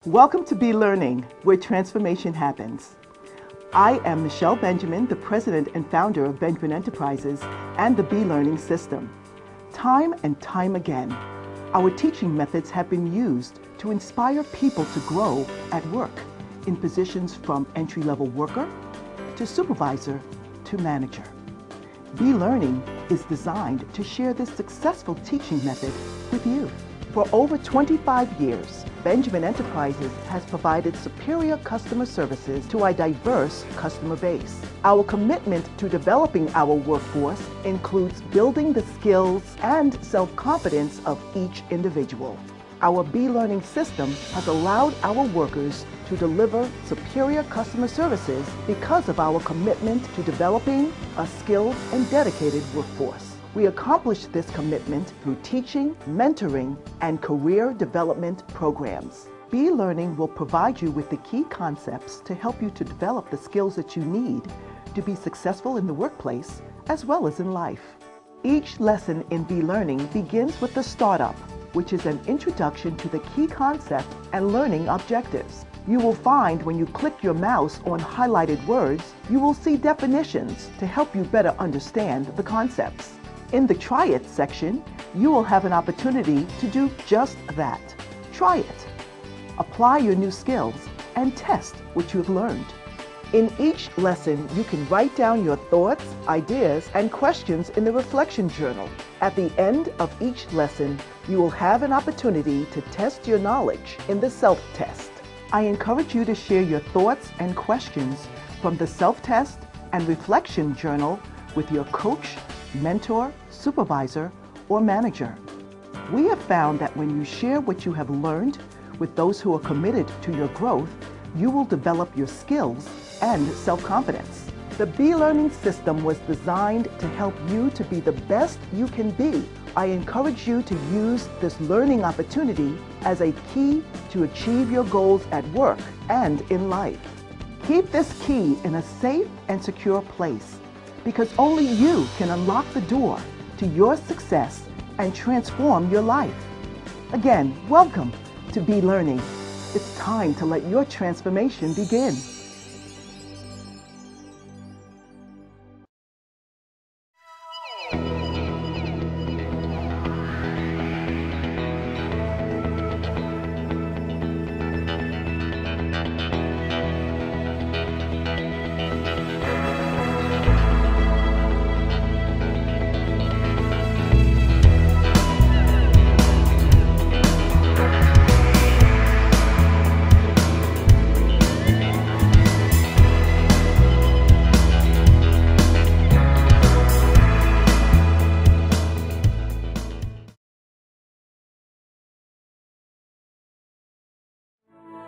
Welcome to BeLearning, where transformation happens. I am Michelle Benjamin, the president and founder of Benjamin Enterprises and the BeLearning system. Time and time again, our teaching methods have been used to inspire people to grow at work in positions from entry-level worker to supervisor to manager. BeLearning is designed to share this successful teaching method with you. For over 25 years, Benjamin Enterprises has provided superior customer services to a diverse customer base. Our commitment to developing our workforce includes building the skills and self-confidence of each individual. Our BeLearning system has allowed our workers to deliver superior customer services because of our commitment to developing a skilled and dedicated workforce. We accomplish this commitment through teaching, mentoring, and career development programs. BeLearning will provide you with the key concepts to help you to develop the skills that you need to be successful in the workplace as well as in life. Each lesson in BeLearning begins with the startup, which is an introduction to the key concept and learning objectives. You will find when you click your mouse on highlighted words, you will see definitions to help you better understand the concepts. In the Try It section, you will have an opportunity to do just that. Try it. Apply your new skills and test what you have learned. In each lesson, you can write down your thoughts, ideas, and questions in the reflection journal. At the end of each lesson, you will have an opportunity to test your knowledge in the self-test. I encourage you to share your thoughts and questions from the self-test and reflection journal with your coach, mentor, supervisor, or manager. We have found that when you share what you have learned with those who are committed to your growth, you will develop your skills and self-confidence. The BeLearning system was designed to help you to be the best you can be. I encourage you to use this learning opportunity as a key to achieve your goals at work and in life. Keep this key in a safe and secure place, because only you can unlock the door to your success and transform your life. Again, welcome to BeLearning. It's time to let your transformation begin.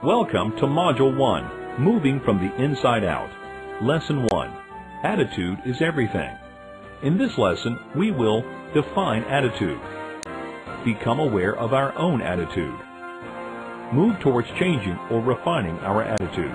Welcome to Module 1, Moving from the Inside Out. Lesson 1, Attitude is Everything. In this lesson, we will define attitude, become aware of our own attitude, move towards changing or refining our attitude.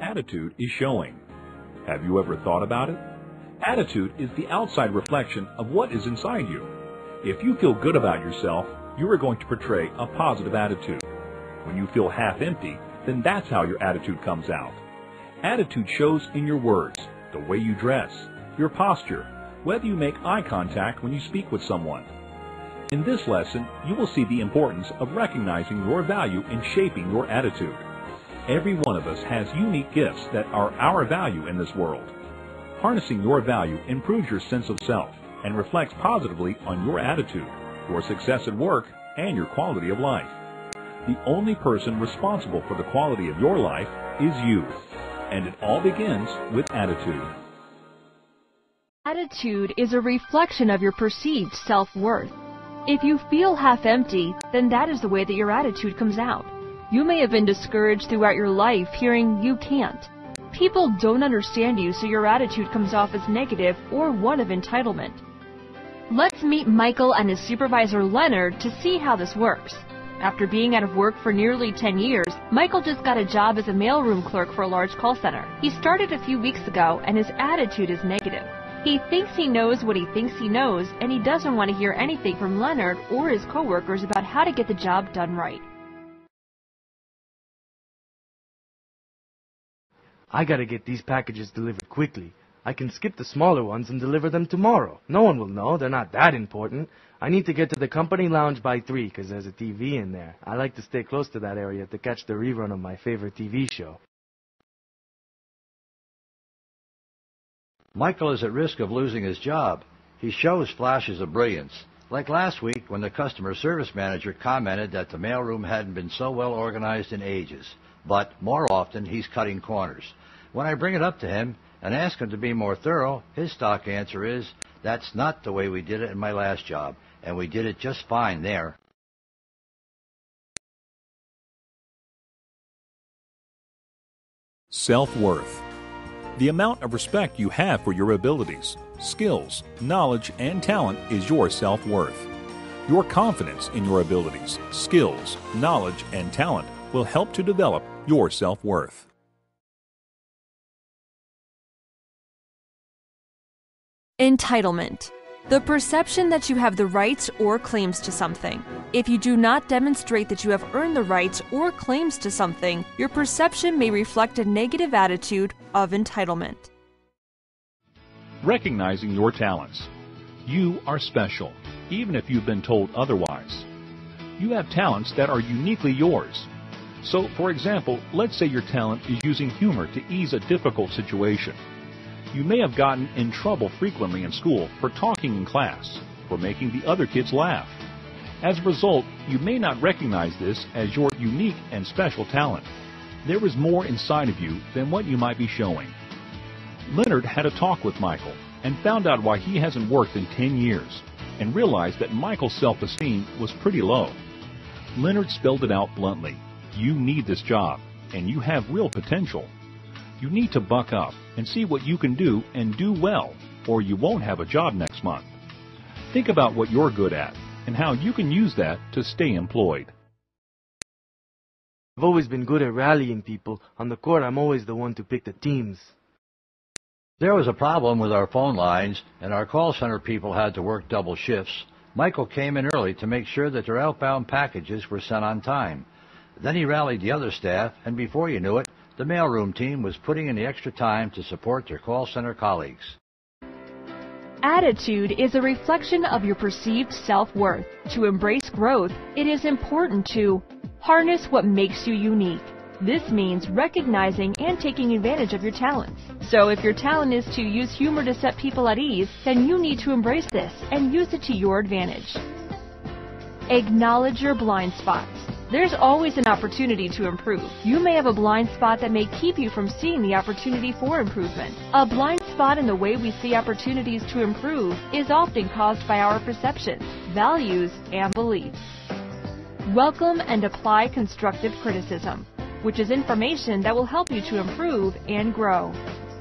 Attitude is showing. Have you ever thought about it? Attitude is the outside reflection of what is inside you. If you feel good about yourself, you are going to portray a positive attitude. When you feel half empty, then that's how your attitude comes out. Attitude shows in your words, the way you dress, your posture, whether you make eye contact when you speak with someone. In this lesson, you will see the importance of recognizing your value in shaping your attitude. Every one of us has unique gifts that are our value in this world. Harnessing your value improves your sense of self and reflects positively on your attitude, your success at work, and your quality of life. The only person responsible for the quality of your life is you, and it all begins with attitude. Attitude is a reflection of your perceived self-worth. If you feel half empty, then that is the way that your attitude comes out. You may have been discouraged throughout your life hearing you can't. People don't understand you, so your attitude comes off as negative or one of entitlement. Let's meet Michael and his supervisor Leonard to see how this works. After being out of work for nearly 10 years, Michael just got a job as a mailroom clerk for a large call center. He started a few weeks ago and his attitude is negative. He thinks he knows what he thinks he knows, and he doesn't want to hear anything from Leonard or his coworkers about how to get the job done right. I gotta get these packages delivered quickly. I can skip the smaller ones and deliver them tomorrow. No one will know, they're not that important. I need to get to the company lounge by 3 because there's a TV in there. I like to stay close to that area to catch the rerun of my favorite TV show. Michael is at risk of losing his job. He shows flashes of brilliance, like last week when the customer service manager commented that the mailroom hadn't been so well organized in ages. But more often, he's cutting corners. When I bring it up to him and ask him to be more thorough, his stock answer is, "That's not the way we did it in my last job, and we did it just fine there." Self-worth. The amount of respect you have for your abilities, skills, knowledge, and talent is your self-worth. Your confidence in your abilities, skills, knowledge, and talent will help to develop your self-worth. Entitlement. The perception that you have the rights or claims to something. If you do not demonstrate that you have earned the rights or claims to something, your perception may reflect a negative attitude of entitlement. Recognizing your talents. You are special, even if you've been told otherwise. You have talents that are uniquely yours. So, for example, let's say your talent is using humor to ease a difficult situation. You may have gotten in trouble frequently in school for talking in class, for making the other kids laugh. As a result, you may not recognize this as your unique and special talent. There is more inside of you than what you might be showing. Leonard had a talk with Michael and found out why he hasn't worked in 10 years and realized that Michael's self-esteem was pretty low. Leonard spelled it out bluntly. You need this job, and you have real potential. You need to buck up and see what you can do and do well, or you won't have a job next month. Think about what you're good at and how you can use that to stay employed. I've always been good at rallying people. On the court, I'm always the one to pick the teams. There was a problem with our phone lines, and our call center people had to work double shifts. Michael came in early to make sure that their outbound packages were sent on time. Then he rallied the other staff, and before you knew it, the mailroom team was putting in the extra time to support their call center colleagues. Attitude is a reflection of your perceived self-worth. To embrace growth, it is important to harness what makes you unique. This means recognizing and taking advantage of your talents. So if your talent is to use humor to set people at ease, then you need to embrace this and use it to your advantage. Acknowledge your blind spots. There's always an opportunity to improve. You may have a blind spot that may keep you from seeing the opportunity for improvement. A blind spot in the way we see opportunities to improve is often caused by our perceptions, values, and beliefs. Welcome and apply constructive criticism, which is information that will help you to improve and grow.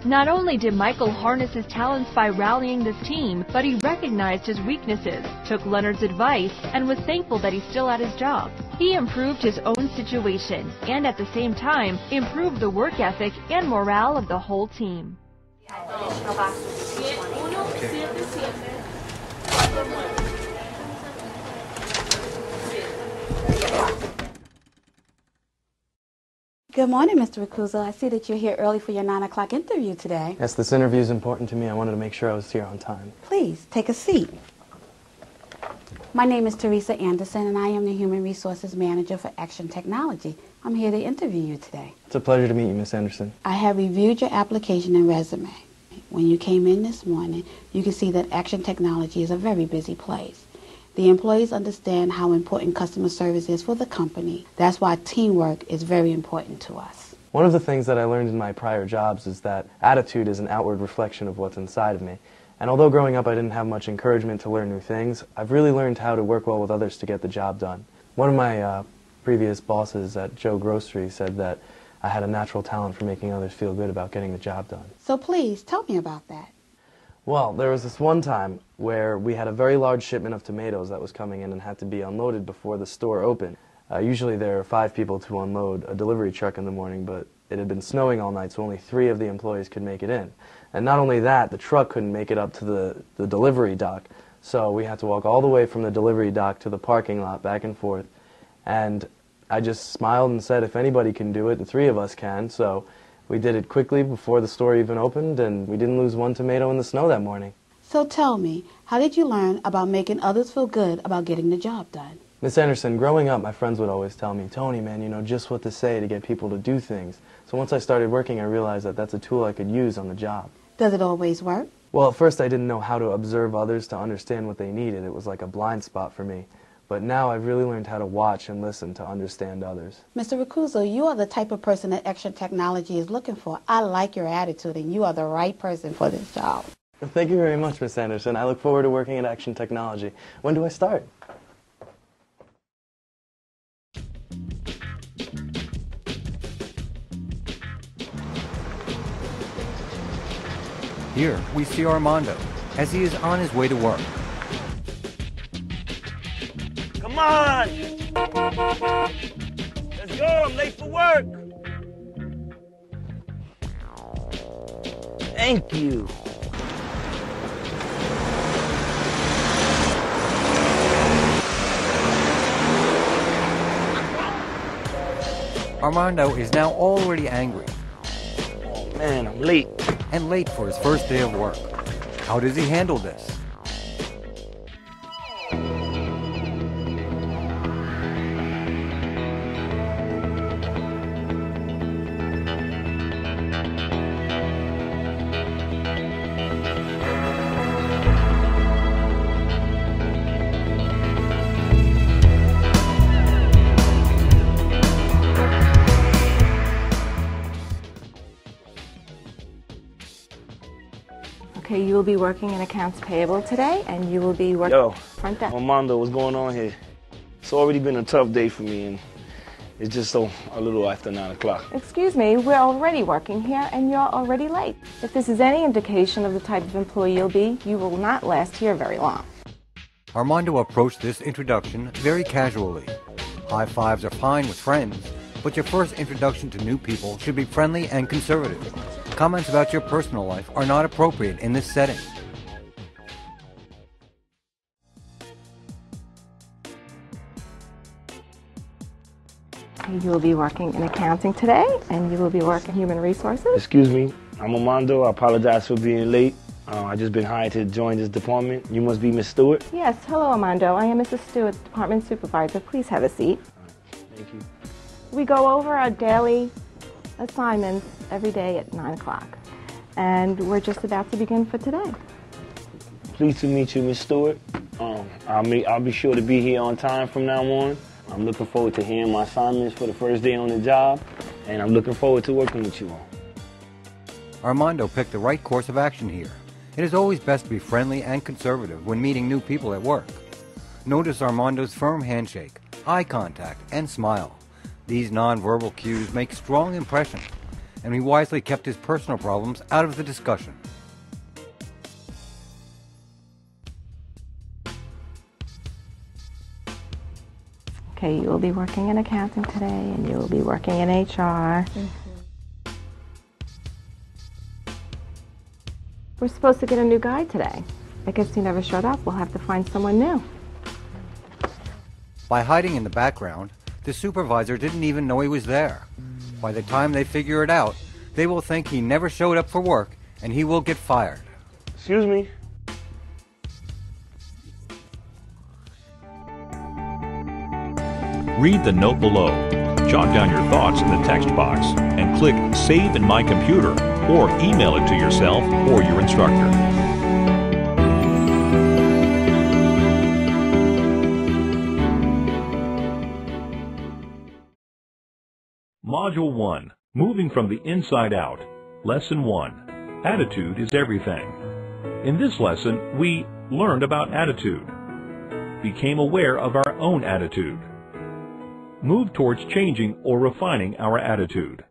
Not only did Michael harness his talents by rallying this team, but he recognized his weaknesses, took Leonard's advice, and was thankful that he still had his job. He improved his own situation, and at the same time, improved the work ethic and morale of the whole team. Good morning, Mr. Rakuza. I see that you're here early for your 9 o'clock interview today. Yes, this interview is important to me. I wanted to make sure I was here on time. Please, take a seat. My name is Teresa Anderson, and I am the Human Resources Manager for Action Technology. I'm here to interview you today. It's a pleasure to meet you, Miss Anderson. I have reviewed your application and resume. When you came in this morning, you can see that Action Technology is a very busy place. The employees understand how important customer service is for the company. That's why teamwork is very important to us. One of the things that I learned in my prior jobs is that attitude is an outward reflection of what's inside of me. And although growing up I didn't have much encouragement to learn new things, I've really learned how to work well with others to get the job done. One of my previous bosses at Joe Grocery said that I had a natural talent for making others feel good about getting the job done. So please, tell me about that. Well, there was this one time where we had a very large shipment of tomatoes that was coming in and had to be unloaded before the store opened. Usually there are 5 people to unload a delivery truck in the morning, but it had been snowing all night, so only 3 of the employees could make it in. And not only that, the truck couldn't make it up to the delivery dock, so we had to walk all the way from the delivery dock to the parking lot, back and forth. And I just smiled and said, if anybody can do it, the 3 of us can. So we did it quickly before the store even opened, and we didn't lose 1 tomato in the snow that morning. So tell me, how did you learn about making others feel good about getting the job done? Miss Anderson, growing up, my friends would always tell me, Tony, man, you know just what to say to get people to do things. So once I started working, I realized that that's a tool I could use on the job. Does it always work? Well, at first I didn't know how to observe others to understand what they needed. It was like a blind spot for me. But now I've really learned how to watch and listen to understand others. Mr. Recuzzo, you are the type of person that Action Technology is looking for. I like your attitude, and you are the right person for this job. Thank you very much, Miss Anderson. I look forward to working at Action Technology. When do I start? Here, we see Armando as he is on his way to work. Come on! Let's go, I'm late for work! Thank you. Armando is now already angry. Oh man, I'm late. And late for his first day of work. How does he handle this? Okay, you will be working in accounts payable today, and you will be working front desk. Armando, what's going on here? It's already been a tough day for me, and it's just a little after 9 o'clock. Excuse me, we're already working here, and you're already late. If this is any indication of the type of employee you'll be, you will not last here very long. Armando approached this introduction very casually. High fives are fine with friends, but your first introduction to new people should be friendly and conservative. Comments about your personal life are not appropriate in this setting. You will be working in accounting today, and you will be working human resources. Excuse me, I'm Armando. I apologize for being late. I just been hired to join this department. You must be Miss Stewart? Yes, hello Armando. I am Mrs. Stewart, department supervisor. Please have a seat. Thank you. We go over our daily assignments every day at 9 o'clock. And we're just about to begin for today. Pleased to meet you, Miss Stewart. I'll be sure to be here on time from now on. I'm looking forward to hearing my assignments for the first day on the job, and I'm looking forward to working with you all. Armando picked the right course of action here. It is always best to be friendly and conservative when meeting new people at work. Notice Armando's firm handshake, eye contact, and smile. These nonverbal cues make strong impression, and he wisely kept his personal problems out of the discussion. Okay, you will be working in accounting today, and you will be working in HR. We're supposed to get a new guy today. I guess he never showed up. We'll have to find someone new. By hiding in the background, the supervisor didn't even know he was there. By the time they figure it out, they will think he never showed up for work, and he will get fired. Excuse me. Read the note below, jot down your thoughts in the text box, and click Save in My Computer, or email it to yourself or your instructor. Module 1, Moving from the Inside Out. Lesson 1, Attitude is Everything. In this lesson, we learned about attitude, became aware of our own attitude, move towards changing or refining our attitude.